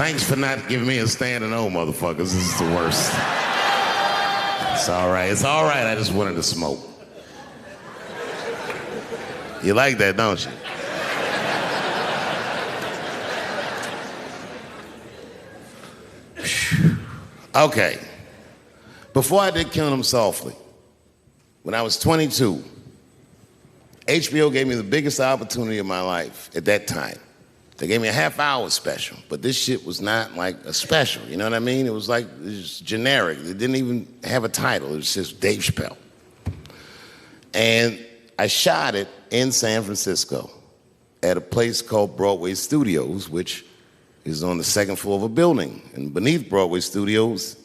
Thanks for not giving me a standing O, motherfuckers. This is the worst. It's all right. It's all right. I just wanted to smoke. You like that, don't you? Okay. Before I did Killing Them Softly, when I was 22, HBO gave me the biggest opportunity of my life at that time. They gave me a half-hour special, but this shit was not like a special, you know what I mean? It was like, it was generic. It didn't even have a title. It was just Dave Chapelle. And I shot it in San Francisco at a place called Broadway Studios, which is on the second floor of a building. And beneath Broadway Studios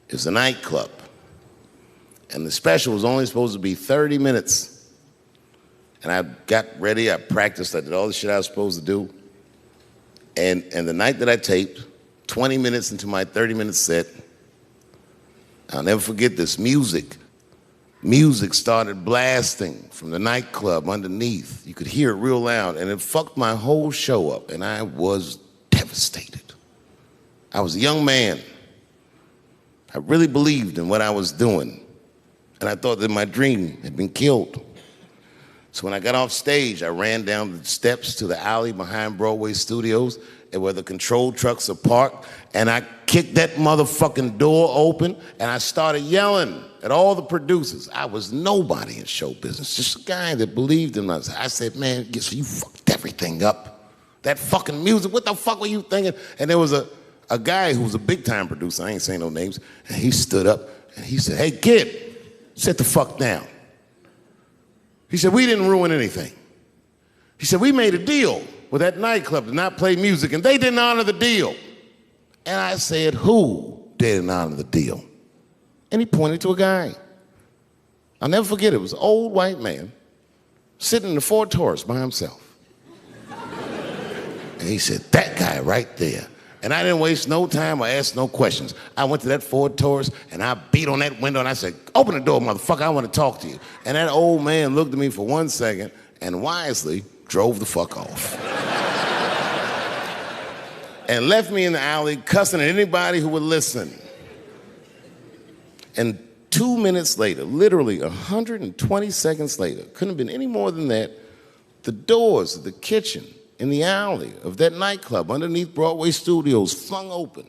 is a nightclub. And the special was only supposed to be 30 minutes. And I got ready, I practiced, I did all the shit I was supposed to do. And the night that I taped, 20 minutes into my 30-minute set, I'll never forget this, music started blasting from the nightclub underneath. You could hear it real loud, and it fucked my whole show up, and I was devastated. I was a young man. I really believed in what I was doing, and I thought that my dream had been killed. So when I got off stage, I ran down the steps to the alley behind Broadway Studios and where the control trucks are parked, and I kicked that motherfucking door open, and I started yelling at all the producers. I was nobody in show business, just a guy that believed in us. I said, man, you fucked everything up. That fucking music, what the fuck were you thinking? And there was a guy who was a big-time producer, I ain't saying no names, and he stood up, and he said, hey, kid, sit the fuck down. He said, we didn't ruin anything. He said, we made a deal with that nightclub to not play music, and they didn't honor the deal. And I said, who didn't honor the deal? And he pointed to a guy. I'll never forget it. It was an old white man sitting in the Ford Taurus by himself. And he said, that guy right there. And I didn't waste no time or ask no questions. I went to that Ford Taurus, and I beat on that window, and I said, open the door, motherfucker, I want to talk to you. And that old man looked at me for 1 second and wisely drove the fuck off. And left me in the alley cussing at anybody who would listen. And 2 minutes later, literally 120 seconds later, couldn't have been any more than that, the doors of the kitchen in the alley of that nightclub underneath Broadway Studios flung open.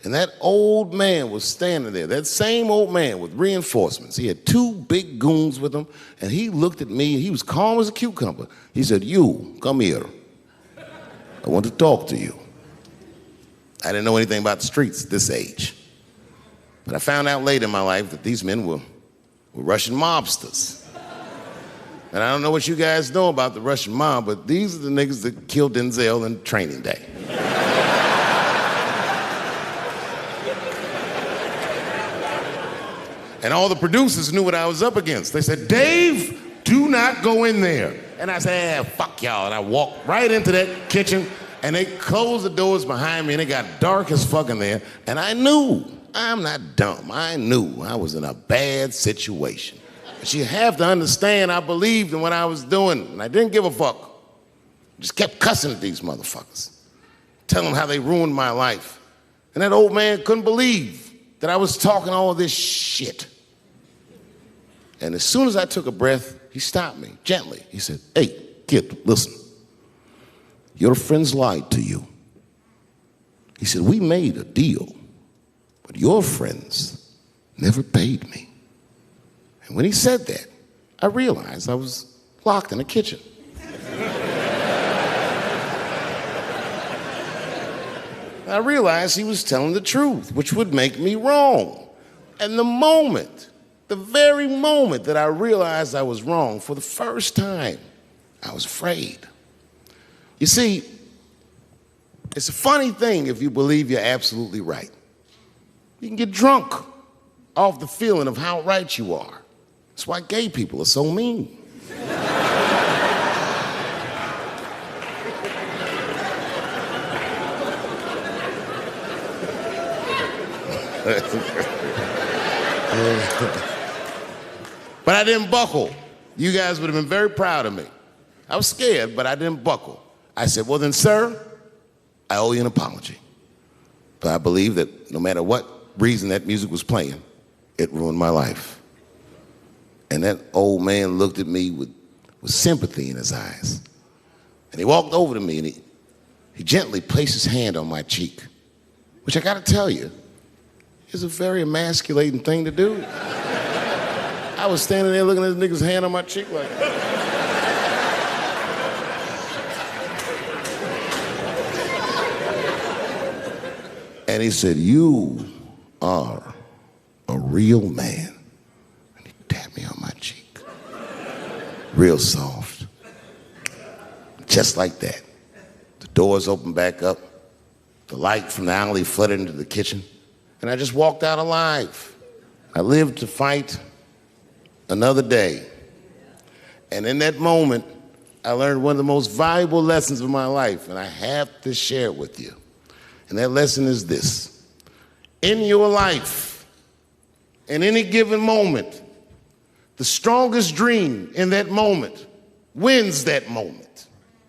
And that old man was standing there, that same old man with reinforcements. He had 2 big goons with him, and he looked at me, and he was calm as a cucumber. He said, you, come here. I want to talk to you. I didn't know anything about the streets at this age. But I found out later in my life that these men were Russian mobsters. And I don't know what you guys know about the Russian mob, but these are the niggas that killed Denzel in Training Day. And all the producers knew what I was up against. They said, Dave, do not go in there. And I said, fuck y'all. And I walked right into that kitchen, and they closed the doors behind me, and it got dark as fuck in there. And I knew, I'm not dumb, I knew I was in a bad situation. But you have to understand, I believed in what I was doing, and I didn't give a fuck. Just kept cussing at these motherfuckers, telling them how they ruined my life. And that old man couldn't believe that I was talking all of this shit. And as soon as I took a breath, he stopped me gently. He said, hey, kid, listen. Your friends lied to you. He said, we made a deal, but your friends never paid me. And when he said that, I realized I was locked in the kitchen. I realized he was telling the truth, which would make me wrong. And the very moment that I realized I was wrong, for the first time, I was afraid. You see, it's a funny thing if you believe you're absolutely right. You can get drunk off the feeling of how right you are. That's why gay people are so mean. But I didn't buckle. You guys would have been very proud of me. I was scared, but I didn't buckle. I said, well then, sir, I owe you an apology. But I believe that no matter what reason that music was playing, it ruined my life. And that old man looked at me with sympathy in his eyes. And he walked over to me and he gently placed his hand on my cheek, which I gotta tell you, is a very emasculating thing to do. I was standing there looking at this nigga's hand on my cheek like that. And he said, "You are a real man." And he tapped me on my cheek. Real soft. Just like that. The doors opened back up. The light from the alley flooded into the kitchen. And I just walked out alive. I lived to fight another day. And in that moment, I learned one of the most valuable lessons of my life, and I have to share it with you. And that lesson is this: in your life, in any given moment, the strongest dream in that moment wins that moment.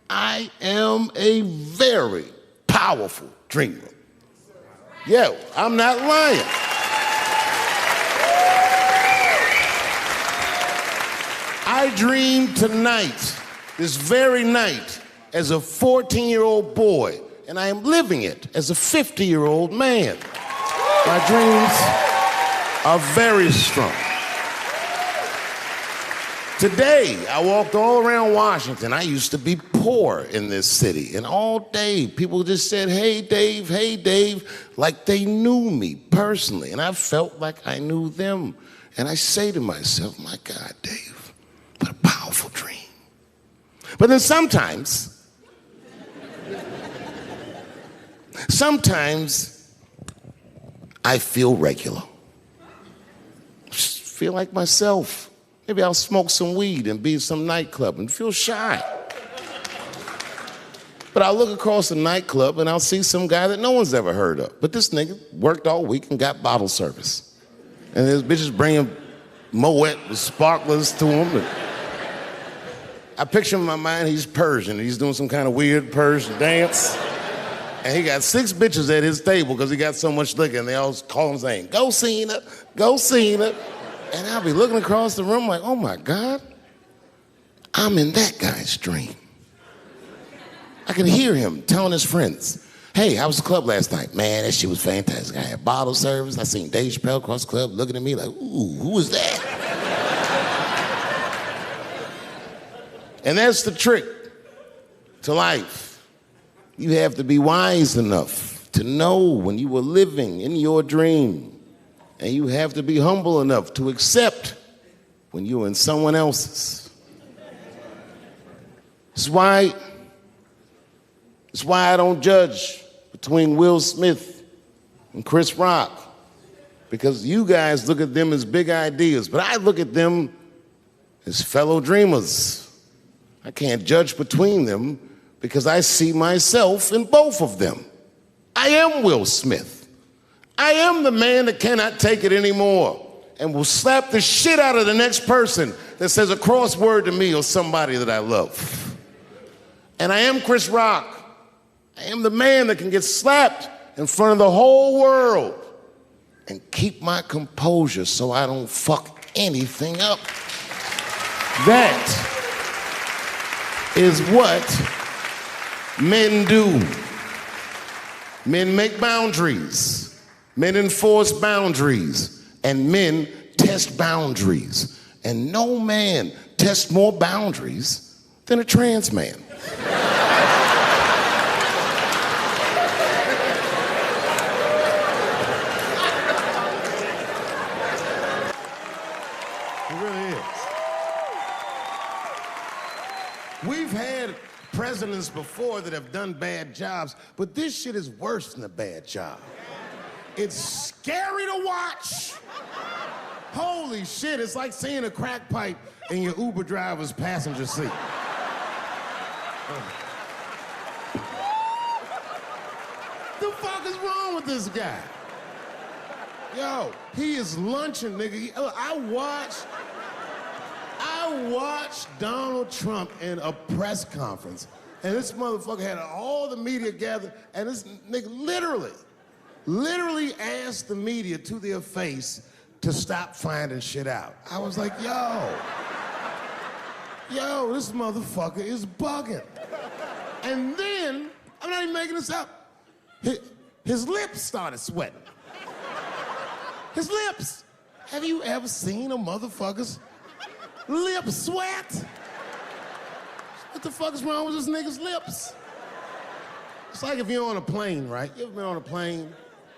I am a very powerful dreamer. Yeah, I'm not lying. I dreamed tonight, this very night, as a 14-year-old boy, and I am living it as a 50-year-old man. My dreams are very strong. Today, I walked all around Washington. I used to be poor in this city, and all day people just said, hey, Dave, like they knew me personally, and I felt like I knew them. And I say to myself, my God, Dave, what a powerful dream. But then sometimes I feel regular. Just feel like myself. Maybe I'll smoke some weed and be in some nightclub and feel shy. But I'll look across the nightclub and I'll see some guy that no one's ever heard of. But this nigga worked all week and got bottle service. And there's bitches bringing Moet with sparklers to him. And I picture in my mind he's Persian. He's doing some kind of weird Persian dance. And he got 6 bitches at his table because he got so much liquor, and they all call him saying, "Go Cena, go Cena." And I'll be looking across the room like, oh my God, I'm in that guy's dream. I can hear him telling his friends, hey, how was the club last night? Man, that shit was fantastic. I had bottle service. I seen Dave Chapelle across the club looking at me like, ooh, who was that? And that's the trick to life. You have to be wise enough to know when you were living in your dream. And you have to be humble enough to accept when you're in someone else's. It's why I don't judge between Will Smith and Chris Rock, because you guys look at them as big ideas, but I look at them as fellow dreamers. I can't judge between them because I see myself in both of them. I am Will Smith. I am the man that cannot take it anymore and will slap the shit out of the next person that says a crossword to me or somebody that I love. And I am Chris Rock. I am the man that can get slapped in front of the whole world and keep my composure so I don't fuck anything up. That is what men do. Men make boundaries. Men enforce boundaries, and men test boundaries. And no man tests more boundaries than a trans man. It really is. We've had presidents before that have done bad jobs, but this shit is worse than a bad job. It's scary to watch. Holy shit, it's like seeing a crack pipe in your Uber driver's passenger seat. The fuck is wrong with this guy? Yo, he is lunching, nigga. I watched Donald Trump in a press conference, and this motherfucker had all the media gathered, and this nigga literally literally asked the media to their face to stop finding shit out. I was like, yo, this motherfucker is bugging. And then, I'm not even making this up, his lips started sweating. His lips. Have you ever seen a motherfucker's lip sweat? What the fuck is wrong with this nigga's lips? It's like if you're on a plane, right? You ever been on a plane?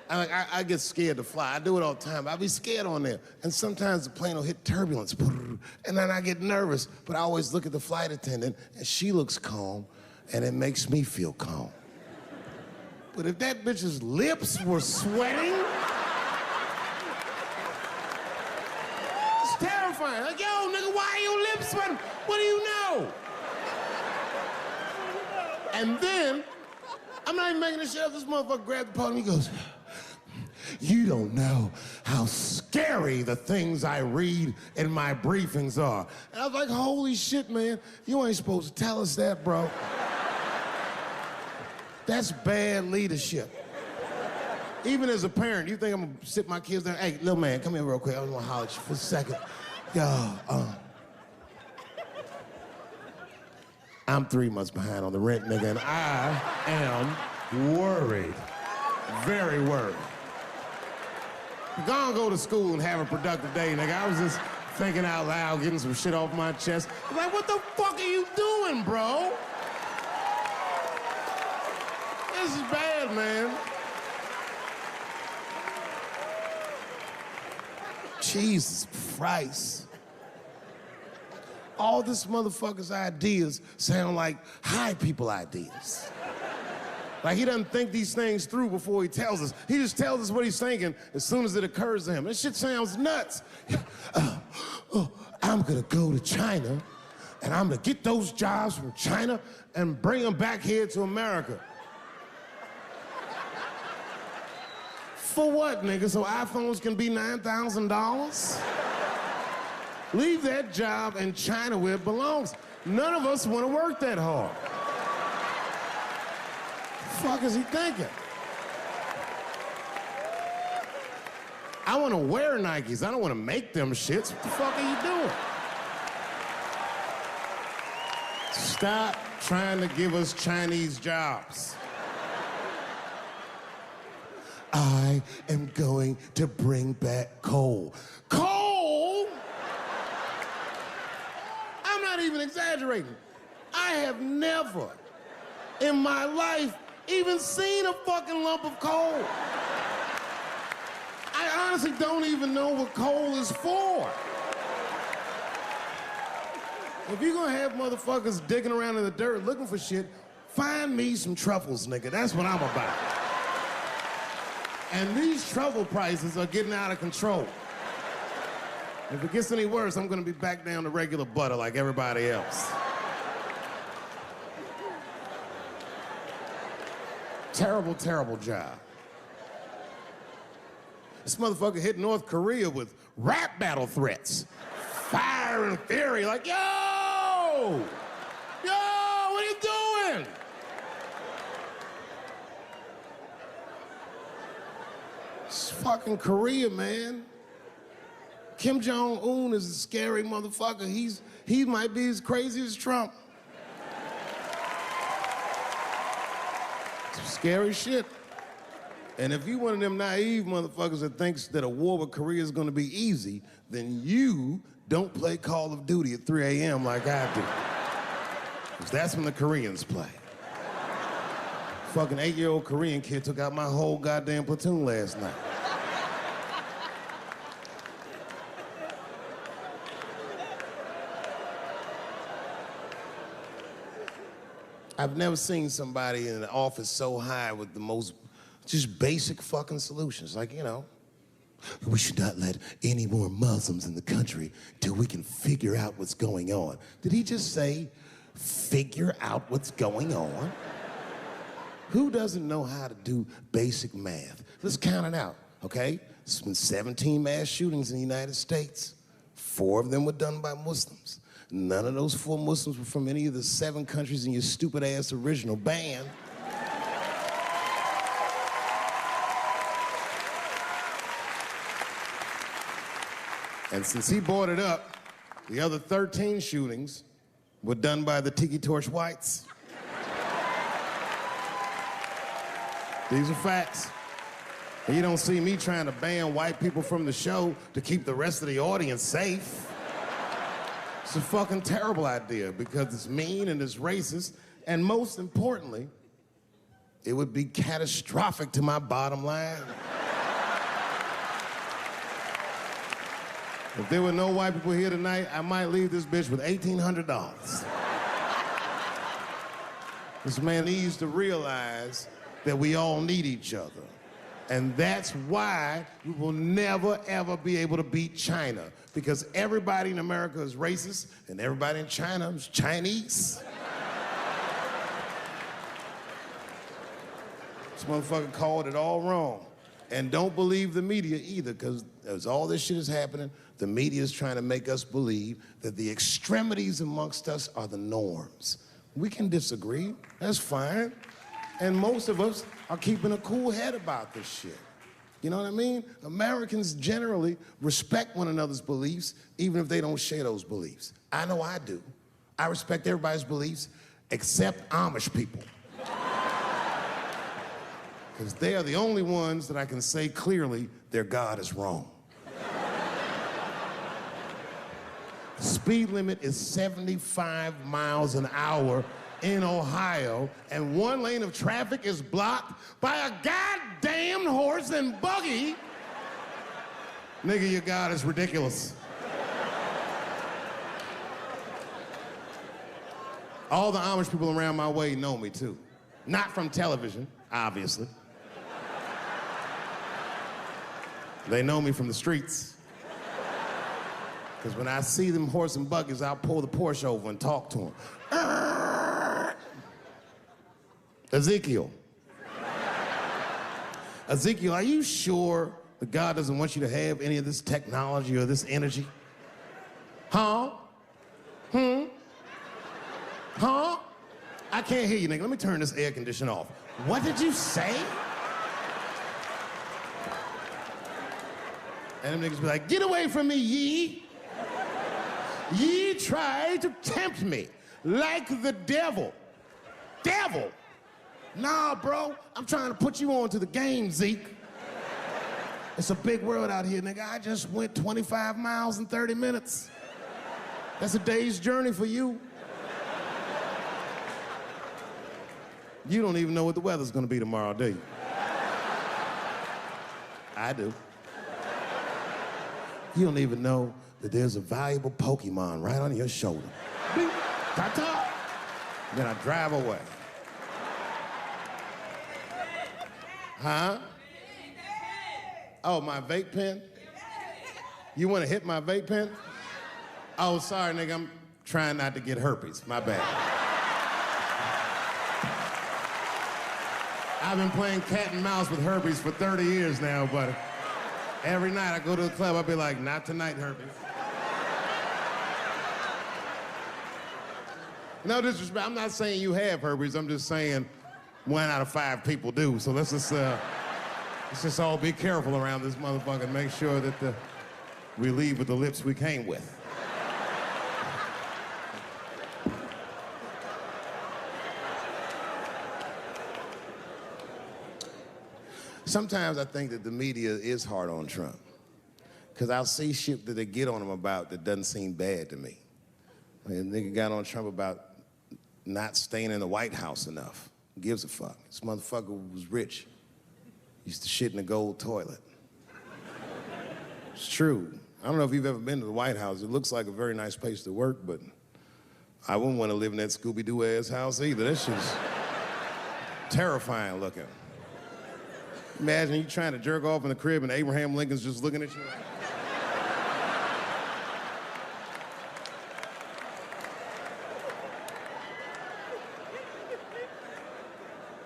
I get scared to fly. I do it all the time. I be scared on there. And sometimes the plane will hit turbulence. And then I get nervous. But I always look at the flight attendant, and she looks calm, and it makes me feel calm. But if that bitch's lips were sweating, it's terrifying. Like, yo, nigga, why are your lips sweating? What do you know? And then, I'm not even making this shit up. This motherfucker grabbed the podium, he goes, you don't know how scary the things I read in my briefings are. And I was like, holy shit, man, you ain't supposed to tell us that, bro. That's bad leadership. Even as a parent, you think I'm gonna sit my kids down? Hey, little man, come here real quick. I just wanna holler at you for a second. Yo, I'm 3 months behind on the rent, nigga, and I am worried. Very worried. Go to school and have a productive day, nigga. I was just thinking out loud, getting some shit off my chest. I'm like, what the fuck are you doing, bro? This is bad, man. Jesus Christ. All this motherfucker's ideas sound like high people ideas. Like he doesn't think these things through before he tells us. He just tells us what he's thinking as soon as it occurs to him. This shit sounds nuts. I'm gonna go to China and I'm gonna get those jobs from China and bring them back here to America. For what, nigga? So iPhones can be $9,000? Leave that job in China where it belongs. None of us want to work that hard. What the fuck is he thinking? I want to wear Nikes. I don't want to make them shits. What the fuck are you doing? Stop trying to give us Chinese jobs. I am going to bring back coal. Coal? I'm not even exaggerating. I have never in my life even seen a fucking lump of coal. I honestly don't even know what coal is for. If you're gonna have motherfuckers digging around in the dirt looking for shit, find me some truffles, nigga. That's what I'm about. And these truffle prices are getting out of control. If it gets any worse, I'm gonna be back down to regular butter like everybody else. Terrible, terrible job. This motherfucker hit North Korea with rap battle threats. Fire and fury, like, yo! Yo, what are you doing? It's fucking Korea, man. Kim Jong-un is a scary motherfucker. He might be as crazy as Trump. Some scary shit. And if you one of them naive motherfuckers that thinks that a war with Korea is gonna be easy, then you don't play Call of Duty at 3 a.m. like I do. Because that's when the Koreans play. Fucking 8-year-old Korean kid took out my whole goddamn platoon last night. I've never seen somebody in the office so high with the most just basic fucking solutions. Like, you know, we should not let any more Muslims in the country till we can figure out what's going on. Did he just say, figure out what's going on? Who doesn't know how to do basic math? Let's count it out, okay? There's been 17 mass shootings in the United States. 4 of them were done by Muslims. None of those 4 Muslims were from any of the 7 countries in your stupid ass original band. And since he brought it up, the other 13 shootings were done by the Tiki Torch whites. These are facts. And you don't see me trying to ban white people from the show to keep the rest of the audience safe. It's a fucking terrible idea because it's mean and it's racist, and most importantly, it would be catastrophic to my bottom line. If there were no white people here tonight, I might leave this bitch with $1,800. This man needs to realize that we all need each other. And that's why we will never, ever be able to beat China, because everybody in America is racist and everybody in China is Chinese. This motherfucker called it all wrong. And don't believe the media either, because as all this shit is happening, the media is trying to make us believe that the extremities amongst us are the norms. We can disagree, that's fine. And most of us are keeping a cool head about this shit. You know what I mean? Americans generally respect one another's beliefs, even if they don't share those beliefs. I know I do. I respect everybody's beliefs except Amish people. Because they are the only ones that I can say clearly their God is wrong. The speed limit is 75 miles an hour in Ohio, and one lane of traffic is blocked by a goddamn horse and buggy. Nigga, your God is ridiculous. All the Amish people around my way know me too. Not from television, obviously. They know me from the streets. Because when I see them horse and buggies, I'll pull the Porsche over and talk to them. Ezekiel, are you sure that God doesn't want you to have any of this technology or this energy? Huh? Huh? I can't hear you, nigga. Let me turn this air conditioner off. What did you say? And them niggas be like, get away from me, ye. Ye tried to tempt me like the devil. Devil? Nah, bro, I'm trying to put you on to the game, Zeke. It's a big world out here, nigga. I just went 25 miles in 30 minutes. That's a day's journey for you. You don't even know what the weather's gonna be tomorrow, do you? I do. You don't even know that there's a valuable Pokemon right on your shoulder. Ta-ta! Then I drive away. Huh? Oh, my vape pen? You want to hit my vape pen? Oh, sorry, nigga, I'm trying not to get herpes. My bad. I've been playing cat and mouse with herpes for 30 years now, but every night I go to the club, I'll be like, not tonight, herpes. No disrespect, I'm not saying you have herpes, I'm just saying 1 out of 5 people do. So let's just all be careful around this motherfucker and make sure that we leave with the lips we came with. Sometimes I think that the media is hard on Trump, because I'll see shit that they get on him about that doesn't seem bad to me. I mean, a nigga got on Trump about not staying in the White House enough. Who gives a fuck? This motherfucker was rich. Used to shit in a gold toilet. It's true. I don't know if you've ever been to the White House. It looks like a very nice place to work, but I wouldn't want to live in that Scooby-Doo ass house either. That shit's terrifying looking. Imagine you trying to jerk off in the crib and Abraham Lincoln's just looking at you like...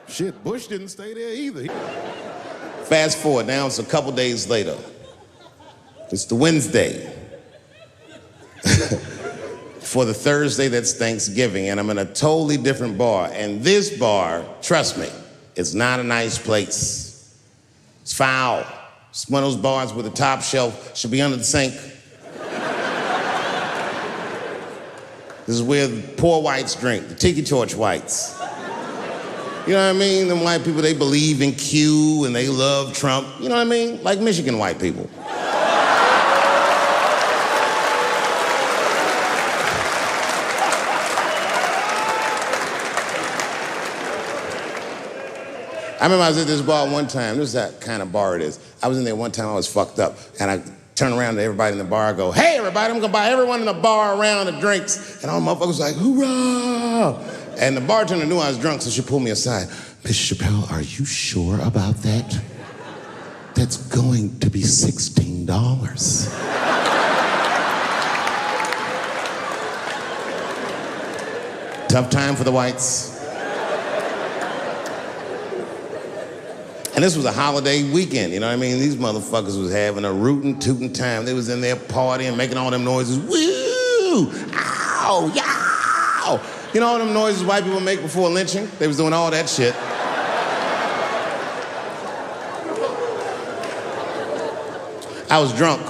Shit, Bush didn't stay there either. Fast forward, now it's a couple days later. It's the Wednesday. For the Thursday, that's Thanksgiving, and I'm in a totally different bar. And this bar, trust me, it's not a nice place. It's foul. It's one of those bars where the top shelf should be under the sink. This is where the poor whites drink, the tiki torch whites. You know what I mean? Them white people, they believe in Q and they love Trump. You know what I mean? Like Michigan white people. I remember I was at this bar one time. This is that kind of bar it is. I was in there one time, I was fucked up. And I turned around to everybody in the bar, I go, hey everybody, I'm gonna buy everyone in the bar around the drinks. And all the motherfuckers was like, hoorah! And the bartender knew I was drunk, so she pulled me aside. Miss Chapelle, are you sure about that? That's going to be $16. Tough time for the whites. And this was a holiday weekend, you know what I mean? These motherfuckers was having a rootin' tootin' time. They was in there partying, making all them noises. Woo! Ow! Yow! You know all them noises white people make before lynching? They was doing all that shit. I was drunk.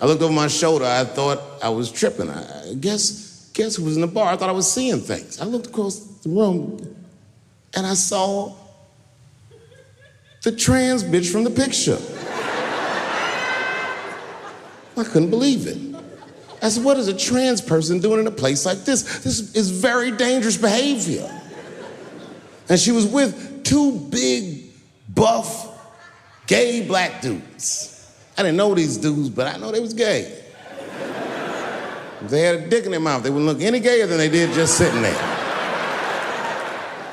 I looked over my shoulder. I thought I was tripping. I guess who was in the bar? I thought I was seeing things. I looked across the room and I saw the trans bitch from the picture. I couldn't believe it. I said, what is a trans person doing in a place like this? This is very dangerous behavior. And she was with two big, buff, gay black dudes. I didn't know these dudes, but I know they was gay. If they had a dick in their mouth, they wouldn't look any gayer than they did just sitting there.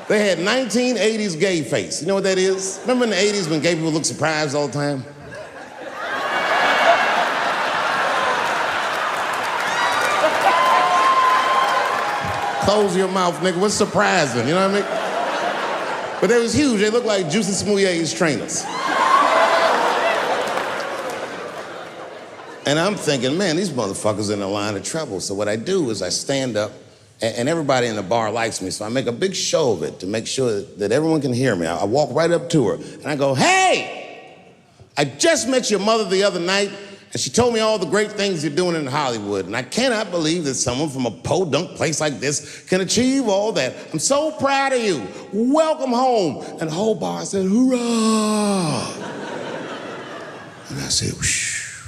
They had 1980s gay face. You know what that is? Remember in the 80s when gay people looked surprised all the time? Close your mouth, nigga. What's surprising? You know what I mean? But they was huge. They looked like Juicy Smouille's trainers. And I'm thinking, man, these motherfuckers in a line of trouble. So what I do is I stand up, and everybody in the bar likes me, so I make a big show of it to make sure that everyone can hear me. I walk right up to her, and I go, hey, I just met your mother the other night, and she told me all the great things you're doing in Hollywood, and I cannot believe that someone from a podunk place like this can achieve all that. I'm so proud of you. Welcome home. And the whole bar said, hoorah. And I said, whoosh.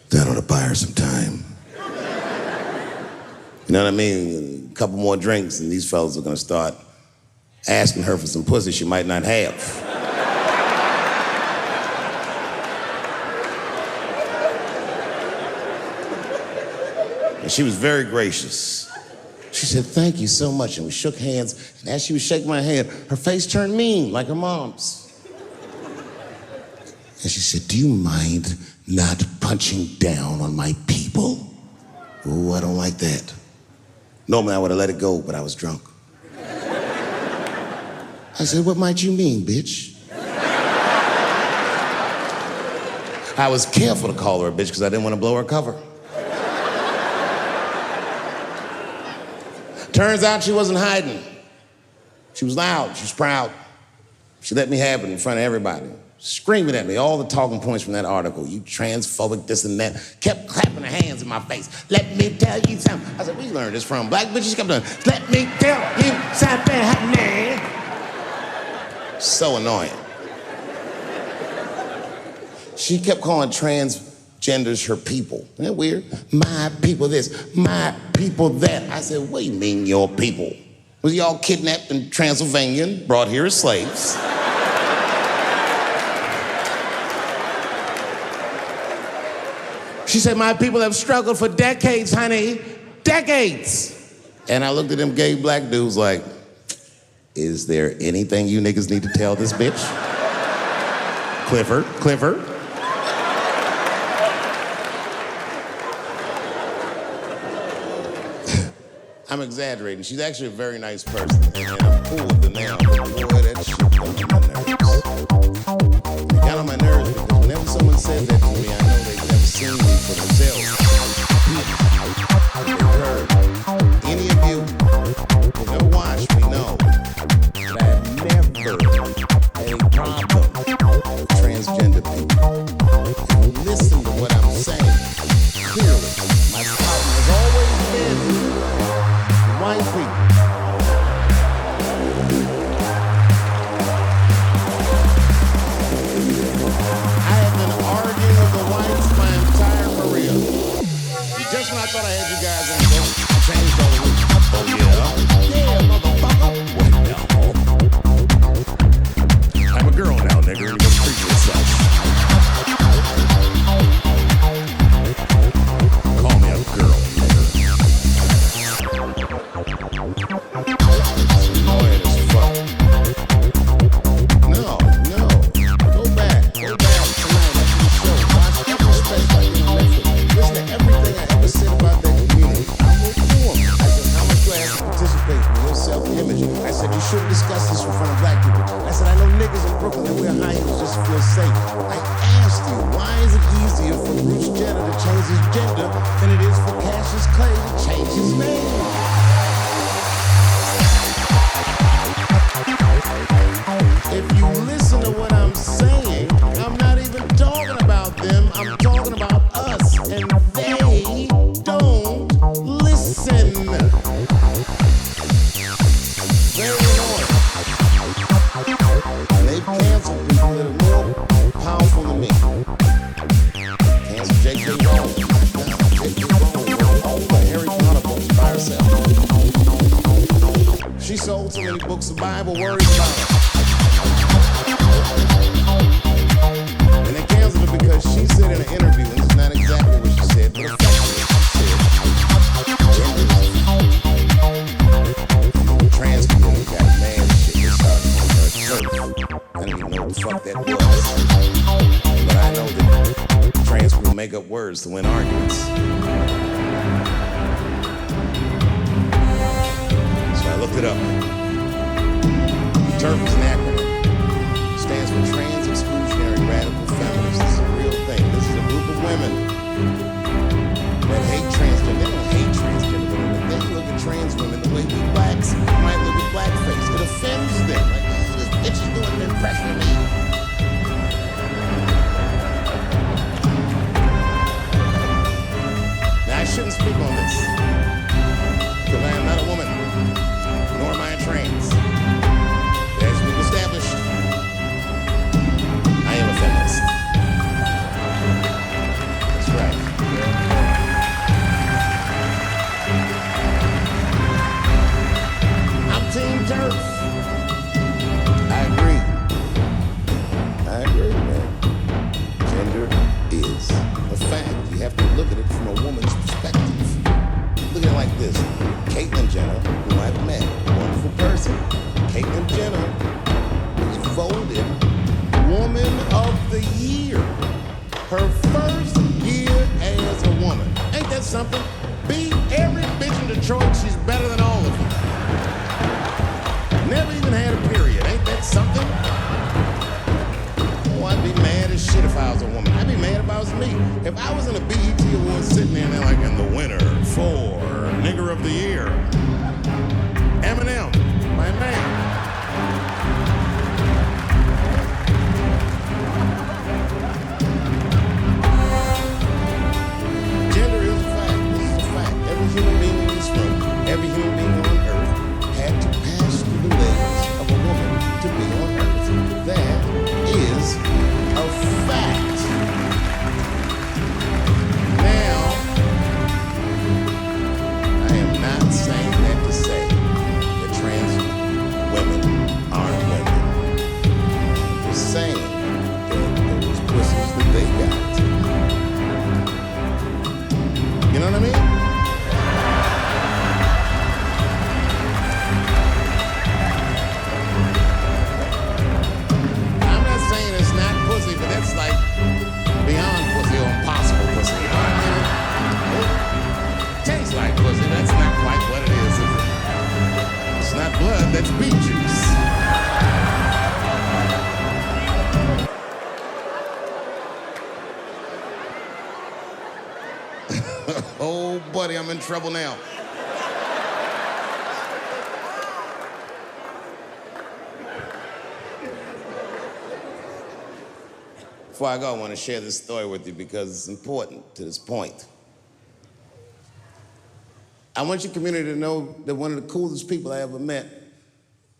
That ought to buy her some time. You know what I mean? A couple more drinks and these fellas are gonna start asking her for some pussy she might not have. And she was very gracious. She said, thank you so much. And we shook hands. And as she was shaking my hand, her face turned mean, like her mom's. And she said, do you mind not punching down on my people? Oh, I don't like that. Normally I would have let it go, but I was drunk. I said, what might you mean, bitch? I was careful to call her a bitch because I didn't want to blow her cover. Turns out she wasn't hiding. She was loud, she was proud. She let me have it in front of everybody. Screaming at me, all the talking points from that article. You transphobic, this and that. Kept clapping her hands in my face. Let me tell you something. I said, where you learned this from? Black bitches kept doing, let me tell you something, honey. So annoying. She kept calling transgenders her people. Isn't that weird? My people this, my people that. I said, what do you mean your people? Was y'all kidnapped in Transylvania and brought here as slaves? She said, my people have struggled for decades, honey. Decades. And I looked at them gay black dudes like, is there anything you niggas need to tell this bitch? Clifford. I'm exaggerating. She's actually a very nice person. And I'm cool with the now. Boy, that shit got on my nerves. It got on my nerves because whenever someone says that to me, I know they've never seen me for themselves. They've heard. Any of you who've never watched me know that I have never had a problem with transgender people. And listen to what I'm saying. Clearly, my problem has and then wear high heels just to feel safe. I asked you, why is it easier for Bruce Jenner to change his gender than it is for Cassius Clay to change his name? If you listen to what I'm saying, I'm not even talking about them, I'm talking about us, and they don't listen. Very annoying. And they've canceled people that are more powerful than me. Canceled J.K. Rowling. J.K. Rowling wrote all the Harry Potter books by herself. She sold so many books of Bible words about her. And they canceled her because she said in an interview, and it's not exactly what she said, but effectively she said, trans community got mad and shit. They started on her church. I don't even know what the fuck that was. But I know that trans people make up words to win arguments. So I looked it up. TERF is an acronym. Stands for Trans Exclusionary Radical Feminists. This is a real thing. This is a group of women that hate transgender. They don't hate transgender women, but they look at trans women the way we blacks might look at blackface. It offends them. Like, oh, this bitch is doing an impression of me. Now, I shouldn't speak on this, because I am not a woman, nor am I a trans. As we've established, I am a feminist. That's right. I'm Team TERF. I agree. I agree, man. Gender is a fact. You have to look at it from a woman's perspective. Look at it like this. Caitlyn Jenner, who I've met, wonderful person. Caitlyn Jenner was voted Woman of the Year. Her first year as a woman. Ain't that something? Beat every bitch in Detroit. She's better than all of them. Never even had a period. Ain't that something? Oh, I'd be mad as shit if I was a woman. I'd be mad if I was me. If I was in a BET Awards sitting there and they're like, and the winner for Nigger of the Year, Eminem, my man. Gender is a fact. This is a fact. Every human being in this room, every human being on earth had to pass through the legs of a woman to be on earth. That is a fact. Now, I am not saying that to say that trans women aren't women. I'm just saying that those pussies that they got. You know what I mean? I'm not saying it's not pussy, but that's like beyond pussy or impossible pussy. You know what I mean? It tastes like pussy. That's not quite what it is it? It's not blood, that's beet juice. Oh, buddy, I'm in trouble now. Before I go, I want to share this story with you because it's important to this point. I want your community to know that one of the coolest people I ever met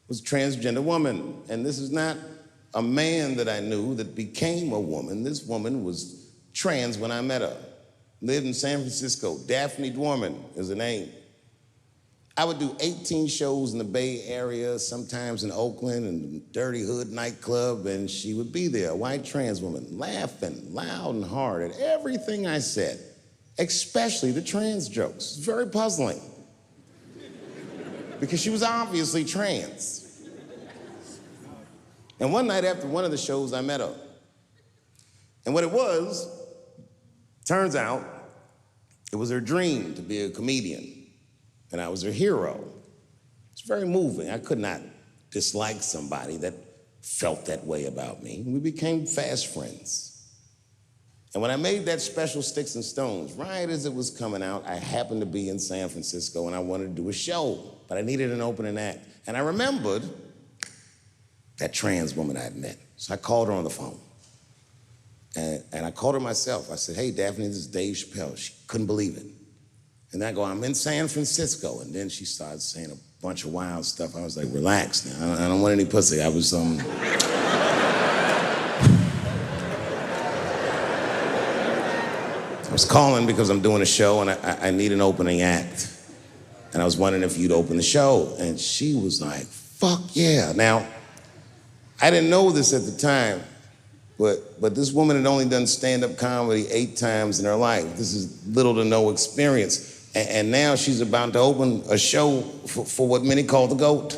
was a transgender woman. And this is not a man that I knew that became a woman. This woman was trans when I met her. Lived in San Francisco. Daphne Dworman is her name. I would do 18 shows in the Bay Area, sometimes in Oakland and Dirty Hood nightclub, and she would be there, a white trans woman, laughing loud and hard at everything I said, especially the trans jokes. It's very puzzling because she was obviously trans. And one night after one of the shows, I met her. And what it was, turns out, it was her dream to be a comedian, and I was her hero. It's very moving. I could not dislike somebody that felt that way about me. We became fast friends. And when I made that special Sticks and Stones, right as it was coming out, I happened to be in San Francisco and I wanted to do a show, but I needed an opening act. And I remembered that trans woman I had met. So I called her on the phone. And I called her myself. I said, hey, Daphne, this is Dave Chapelle. She couldn't believe it. And I go, I'm in San Francisco. And then she started saying a bunch of wild stuff. I was like, relax now. I don't want any pussy. I was I was calling because I'm doing a show and I need an opening act. And I was wondering if you'd open the show. And she was like, fuck yeah. Now, I didn't know this at the time, but this woman had only done stand-up comedy 8 times in her life. This is little to no experience. And now she's about to open a show for what many call the GOAT.